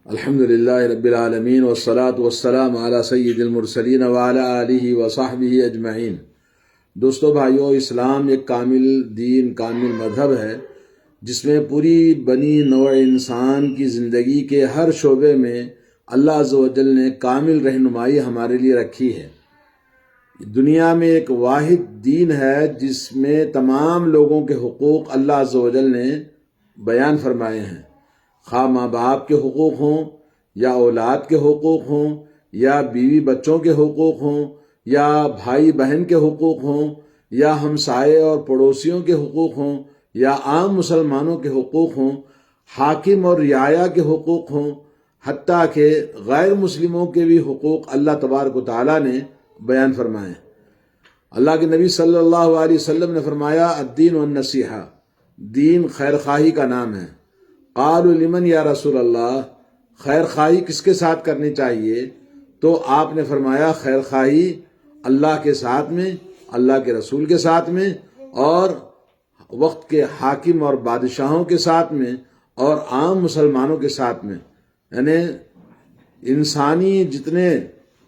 الحمدللہ رب العالمین والصلاة والسلام علی سید المرسلین وعلی آلہ وصحبہ اجمعین۔ دوستو بھائیو، اسلام ایک کامل دین، کامل مذہب ہے جس میں پوری بنی نوع انسان کی زندگی کے ہر شعبے میں اللہ عز و جل نے کامل رہنمائی ہمارے لیے رکھی ہے۔ دنیا میں ایک واحد دین ہے جس میں تمام لوگوں کے حقوق اللہ عز و جل نے بیان فرمائے ہیں، خواہ ماں باپ کے حقوق ہوں یا اولاد کے حقوق ہوں یا بیوی بچوں کے حقوق ہوں یا بھائی بہن کے حقوق ہوں یا ہمسائے اور پڑوسیوں کے حقوق ہوں یا عام مسلمانوں کے حقوق ہوں، حاکم اور رعایا کے حقوق ہوں، حتیٰ کہ غیر مسلموں کے بھی حقوق اللہ تبارک و تعالیٰ نے بیان فرمائے۔ اللہ کے نبی صلی اللہ علیہ وسلم نے فرمایا، الدین والنصیحہ، دین خیر خواہی کا نام ہے۔ قالوا لمن یا رسول اللہ، خیر خواہی کس کے ساتھ کرنی چاہیے؟ تو آپ نے فرمایا، خیر خواہی اللہ کے ساتھ میں، اللہ کے رسول کے ساتھ میں، اور وقت کے حاکم اور بادشاہوں کے ساتھ میں، اور عام مسلمانوں کے ساتھ میں۔ یعنی انسانی جتنے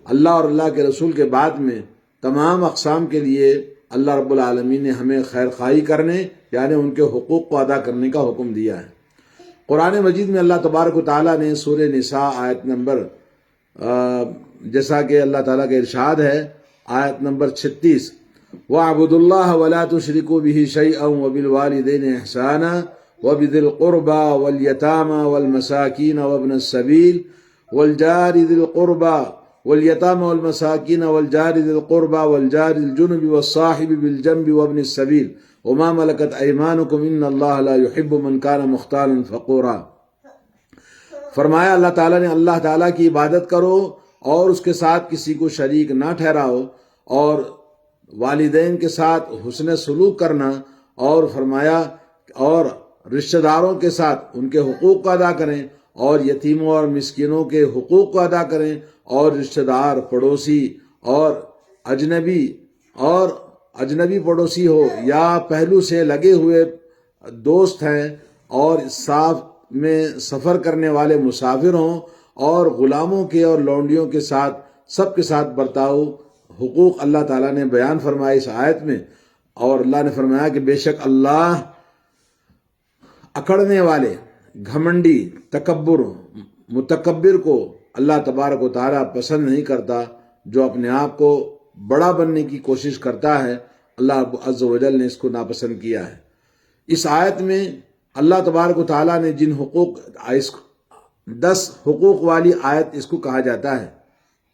اللہ اور اللہ کے رسول کے بعد میں تمام اقسام کے لیے اللہ رب العالمین نے ہمیں خیر خواہی کرنے، یعنی ان کے حقوق کو ادا کرنے کا حکم دیا ہے۔ قرآن مجید میں اللہ تبارک و تعالیٰ نے سورہ نساء آیت نمبر جیسا کہ اللہ تعالیٰ کا ارشاد ہے، آیت نمبر 36، وَاعْبُدُوا اللَّهَ وَلَا تُشْرِكُوا بِهِ شَيْئًا وَبِالْوَالِدَيْنِ إِحْسَانًا وَبِذِي الْقُرْبَى وَالْيَتَامَى وَالْمَسَاكِينَ وَابْنِ السَّبِيلِ وَالْجَارِ ذِي الْقُرْبَى وَالْيَتَامَى وَالْمَسَاكِينَ وَالْجَارِ ذِي الْقُرْبَى وَالْجَارِ الْجُنُبِ وَالصَّاحِبِ بِالْجَنبِ وَابْنِ السَّبِيلِ وَمَا مَلَكَتْ أَيْمَانُكُمْ إِنَّ اللَّهَ لَا يُحِبُّ مَنْ كَانَ مُخْتَالًا فَخُورًا۔ فرمایا اللہ تعالیٰ نے، اللہ تعالیٰ کی عبادت کرو اور اس کے ساتھ کسی کو شریک نہ ٹھہراؤ، اور والدین کے ساتھ حسن سلوک کرنا، اور فرمایا اور رشتہ داروں کے ساتھ ان کے حقوق کو ادا کریں، اور یتیموں اور مسکینوں کے حقوق کو ادا کریں، اور رشتہ دار، پڑوسی اور اجنبی پڑوسی ہو یا پہلو سے لگے ہوئے دوست ہیں، اور ساتھ میں سفر کرنے والے مسافر ہوں، اور غلاموں کے اور لونڈیوں کے ساتھ، سب کے ساتھ برتاؤ، حقوق اللہ تعالیٰ نے بیان فرمائے اس آیت میں۔ اور اللہ نے فرمایا کہ بے شک اللہ اکڑنے والے، گھمنڈی، متکبر کو اللہ تبارک و تعالیٰ پسند نہیں کرتا۔ جو اپنے آپ کو بڑا بننے کی کوشش کرتا ہے، اللہ عز و جل نے اس کو ناپسند کیا ہے۔ اس آیت میں اللہ تبارک و تعالیٰ نے جن حقوق، 10 حقوق والی آیت اس کو کہا جاتا ہے،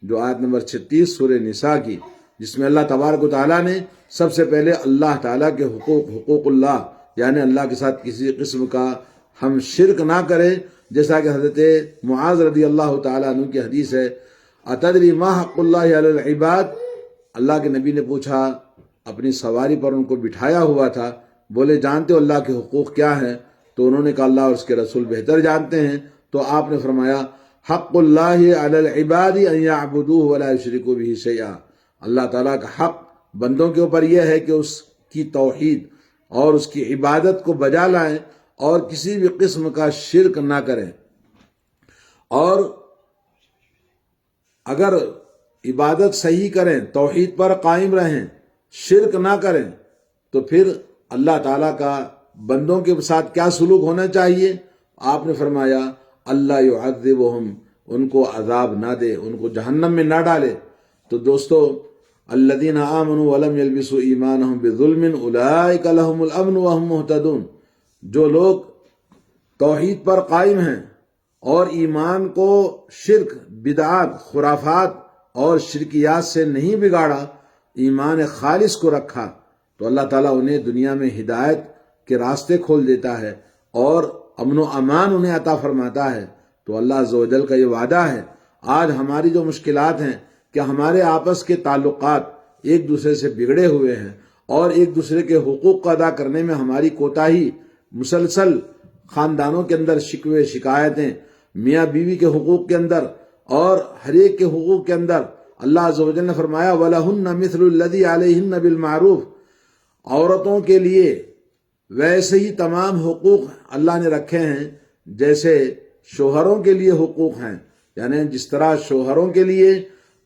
جو آیت نمبر 36 سورہ نساء کی، جس میں اللہ تبارک و تعالیٰ نے سب سے پہلے اللہ تعالیٰ کے حقوق اللہ، یعنی اللہ کے ساتھ کسی قسم کا ہم شرک نہ کریں، جیسا کہ حضرت معاذ رضی اللہ تعالیٰ عنہ کی حدیث ہے، اتدری ما حق اللہ علی العباد، اللہ کے نبی نے پوچھا، اپنی سواری پر ان کو بٹھایا ہوا تھا، بولے جانتے ہو اللہ کے حقوق کیا ہیں؟ تو انہوں نے کہا اللہ اور اس کے رسول بہتر جانتے ہیں۔ تو آپ نے فرمایا، حق اللہ علی العباد ان یعبدوہ ولا یشرکوا بہ شیئا، اللہ تعالیٰ کا حق بندوں کے اوپر یہ ہے کہ اس کی توحید اور اس کی عبادت کو بجا لائیں اور کسی بھی قسم کا شرک نہ کریں، اور اگر عبادت صحیح کریں، توحید پر قائم رہیں، شرک نہ کریں، تو پھر اللہ تعالیٰ کا بندوں کے ساتھ کیا سلوک ہونا چاہیے؟ آپ نے فرمایا، اللہ یعذبہم، ان کو عذاب نہ دے، ان کو جہنم میں نہ ڈالے۔ تو دوستو، الذین آمنوا ولم یلبسوا ایمانہم بظلم اولئک لہم الامن وہم مہتدون، جو لوگ توحید پر قائم ہیں اور ایمان کو شرک، بدعات، خرافات اور شرکیات سے نہیں بگاڑا، ایمان خالص کو رکھا، تو اللہ تعالیٰ انہیں دنیا میں ہدایت کے راستے کھول دیتا ہے اور امن و امان انہیں عطا فرماتا ہے۔ تو اللہ عز و جل کا یہ وعدہ ہے۔ آج ہماری جو مشکلات ہیں کہ ہمارے آپس کے تعلقات ایک دوسرے سے بگڑے ہوئے ہیں، اور ایک دوسرے کے حقوق کو ادا کرنے میں ہماری کوتاہی، مسلسل خاندانوں کے اندر شکوے شکایتیں، میاں بیوی کے حقوق کے اندر اور ہر ایک کے حقوق کے اندر، اللہ عز و جل نے فرمایا وَلَهُنَّ مِثْلُ الَّذِي عَلَيْهِنَّ بِالْمَعْرُوفِ، عورتوں کے لیے ویسے ہی تمام حقوق اللہ نے رکھے ہیں جیسے شوہروں کے لیے حقوق ہیں، یعنی جس طرح شوہروں کے لیے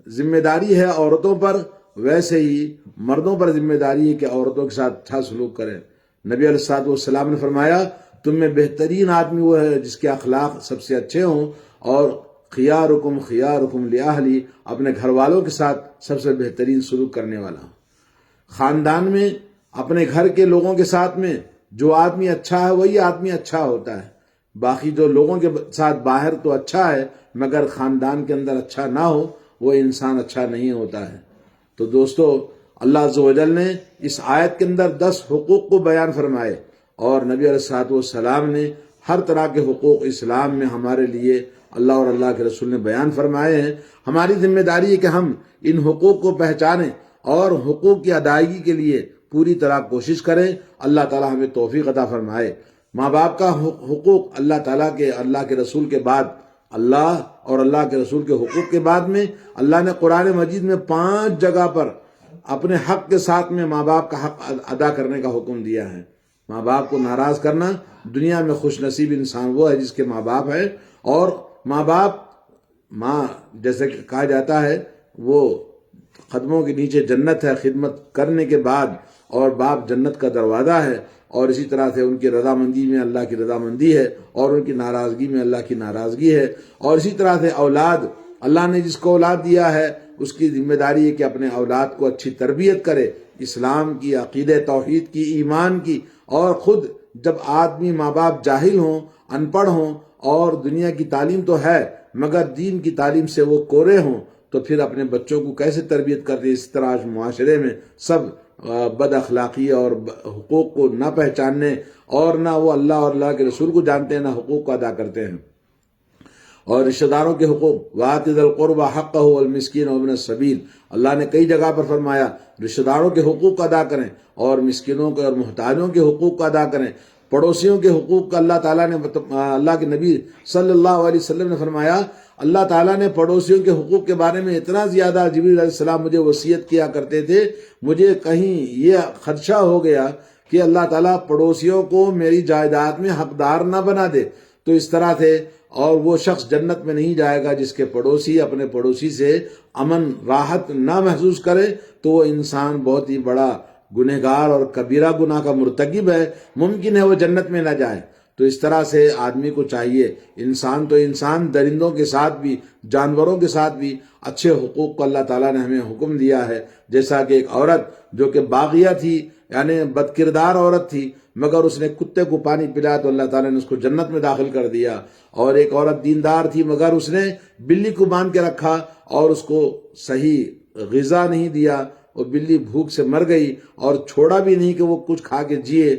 ذمہ داری ہے عورتوں پر، ویسے ہی مردوں پر ذمہ داری ہے کہ عورتوں کے ساتھ اچھا سلوک کریں۔ نبی علیہ الصلوۃ والسلام نے فرمایا تم میں بہترین آدمی وہ ہے جس کے اخلاق سب سے اچھے ہوں، اور خیارکم خیارکم لأہلی، اپنے گھر والوں کے ساتھ سب سے بہترین سلوک کرنے والا۔ خاندان میں اپنے گھر کے لوگوں کے ساتھ میں جو آدمی اچھا ہے وہی آدمی اچھا ہوتا ہے، باقی جو لوگوں کے ساتھ باہر تو اچھا ہے مگر خاندان کے اندر اچھا نہ ہو وہ انسان اچھا نہیں ہوتا ہے۔ تو دوستو، اللہ عز و جل نے اس آیت کے اندر 10 حقوق کو بیان فرمائے، اور نبی علیہ الصلوۃ والسلام نے ہر طرح کے حقوق اسلام میں ہمارے لیے اللہ اور اللہ کے رسول نے بیان فرمائے ہیں۔ ہماری ذمہ داری ہے کہ ہم ان حقوق کو پہچانیں اور حقوق کی ادائیگی کے لیے پوری طرح کوشش کریں۔ اللہ تعالی ہمیں توفیق عطا فرمائے۔ ماں باپ کا حقوق اللہ تعالیٰ کے، اللہ کے رسول کے بعد، اللہ اور اللہ کے رسول کے حقوق کے بعد میں اللہ نے قرآن مجید میں 5 جگہ پر اپنے حق کے ساتھ میں ماں باپ کا حق ادا کرنے کا حکم دیا ہے۔ ماں باپ کو ناراض کرنا، دنیا میں خوش نصیب انسان وہ ہے جس کے ماں باپ ہے، اور ماں جیسے کہ کہا جاتا ہے وہ قدموں کے نیچے جنت ہے خدمت کرنے کے بعد، اور باپ جنت کا دروازہ ہے، اور اسی طرح سے ان کی رضامندی میں اللہ کی رضامندی ہے، اور ان کی ناراضگی میں اللہ کی ناراضگی ہے۔ اور اسی طرح سے اولاد، اللہ نے جس کو اولاد دیا ہے اس کی ذمہ داری ہے کہ اپنے اولاد کو اچھی تربیت کرے، اسلام کی، عقیدہ توحید کی، ایمان کی۔ اور خود جب آدمی ماں باپ جاہل ہوں، ان پڑھ ہوں، اور دنیا کی تعلیم تو ہے مگر دین کی تعلیم سے وہ کورے ہوں، تو پھر اپنے بچوں کو کیسے تربیت کرتے؟ اس طرح معاشرے میں سب بد اخلاقی اور حقوق کو نہ پہچاننے، اور نہ وہ اللہ اور اللہ کے رسول کو جانتے ہیں، نہ حقوق کو ادا کرتے ہیں۔ اور رشتہ داروں کے حقوق، وَآتِ ذِی الْقُرْبَىٰ حَقَّهُ وَالْمِسْكِينَ وَابْنَ السَّبِيلِ، اللہ نے کئی جگہ پر فرمایا رشتہ داروں کے حقوق کو ادا کریں، اور مسکینوں کے اور محتاجوں کے حقوق کو ادا کریں۔ پڑوسیوں کے حقوق کا اللہ تعالیٰ نے، اللہ کے نبی صلی اللہ علیہ وسلم نے فرمایا اللہ تعالیٰ نے پڑوسیوں کے حقوق کے بارے میں اتنا زیادہ، جبریل علیہ السلام مجھے وصیت کیا کرتے تھے، مجھے کہیں یہ خدشہ ہو گیا کہ اللہ تعالیٰ پڑوسیوں کو میری جائیداد میں حقدار نہ بنا دے، تو اس طرح سے، اور وہ شخص جنت میں نہیں جائے گا جس کے پڑوسی اپنے پڑوسی سے امن راحت نہ محسوس کرے، تو وہ انسان بہت ہی بڑا گنہگار اور کبیرہ گناہ کا مرتکب ہے، ممکن ہے وہ جنت میں نہ جائے۔ تو اس طرح سے آدمی کو چاہیے، انسان تو انسان، درندوں کے ساتھ بھی، جانوروں کے ساتھ بھی اچھے حقوق کو اللہ تعالیٰ نے ہمیں حکم دیا ہے۔ جیسا کہ ایک عورت جو کہ باغیہ تھی، یعنی بد کردار عورت تھی، مگر اس نے کتے کو پانی پلایا تو اللہ تعالیٰ نے اس کو جنت میں داخل کر دیا۔ اور ایک عورت دیندار تھی مگر اس نے بلی کو باندھ کے رکھا اور اس کو صحیح غذا نہیں دیا، اور بلی بھوک سے مر گئی، اور چھوڑا بھی نہیں کہ وہ کچھ کھا کے جیے،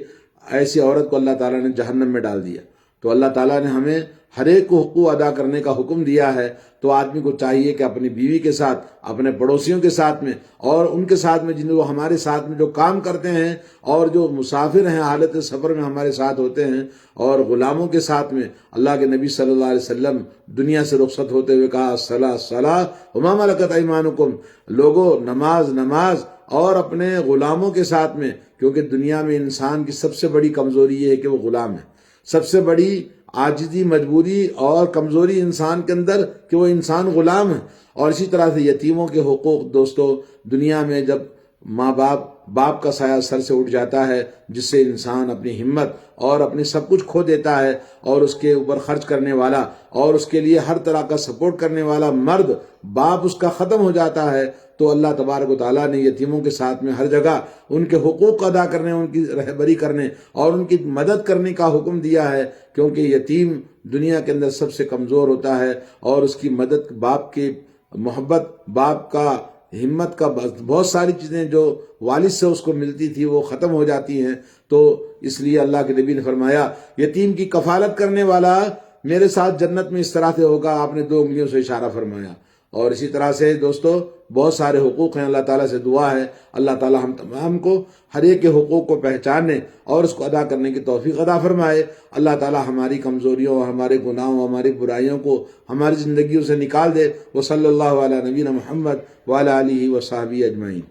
ایسی عورت کو اللہ تعالیٰ نے جہنم میں ڈال دیا۔ تو اللہ تعالیٰ نے ہمیں ہر ایک کو حقوق ادا کرنے کا حکم دیا ہے، تو آدمی کو چاہیے کہ اپنی بیوی کے ساتھ، اپنے پڑوسیوں کے ساتھ میں، اور ان کے ساتھ میں جن وہ ہمارے ساتھ میں جو کام کرتے ہیں، اور جو مسافر ہیں حالت سفر میں ہمارے ساتھ ہوتے ہیں، اور غلاموں کے ساتھ میں، اللہ کے نبی صلی اللہ علیہ وسلم دنیا سے رخصت ہوتے ہوئے کہا الصلاۃ الصلاۃ وما ملکت ایمانکم، لوگو نماز نماز، اور اپنے غلاموں کے ساتھ میں، کیونکہ دنیا میں انسان کی سب سے بڑی کمزوری یہ ہے کہ وہ غلام ہے، سب سے بڑی عاجزی، مجبوری اور کمزوری انسان کے اندر کہ وہ انسان غلام ہے۔ اور اسی طرح سے یتیموں کے حقوق، دوستو، دنیا میں جب ماں باپ کا سایہ سر سے اٹھ جاتا ہے، جس سے انسان اپنی ہمت اور اپنی سب کچھ کھو دیتا ہے، اور اس کے اوپر خرچ کرنے والا اور اس کے لیے ہر طرح کا سپورٹ کرنے والا مرد باپ اس کا ختم ہو جاتا ہے، تو اللہ تبارک و تعالیٰ نے یتیموں کے ساتھ میں ہر جگہ ان کے حقوق ادا کرنے، ان کی رہبری کرنے اور ان کی مدد کرنے کا حکم دیا ہے، کیونکہ یتیم دنیا کے اندر سب سے کمزور ہوتا ہے، اور اس کی مدد، باپ کی محبت، باپ کا ہمت کا، بہت ساری چیزیں جو والد سے اس کو ملتی تھی وہ ختم ہو جاتی ہیں۔ تو اس لیے اللہ کے نبی نے فرمایا یتیم کی کفالت کرنے والا میرے ساتھ جنت میں اس طرح سے ہوگا، آپ نے 2 انگلیوں سے اشارہ فرمایا۔ اور اسی طرح سے دوستو بہت سارے حقوق ہیں، اللہ تعالیٰ سے دعا ہے اللہ تعالیٰ ہم تمام کو ہر ایک کے حقوق کو پہچاننے اور اس کو ادا کرنے کی توفیق عطا فرمائے۔ اللہ تعالیٰ ہماری کمزوریوں، ہمارے گناہوں، ہماری برائیوں کو ہماری زندگیوں سے نکال دے۔ وصلی اللہ علی نبینا محمد وعلی آلہ وصحبہ اجمعین۔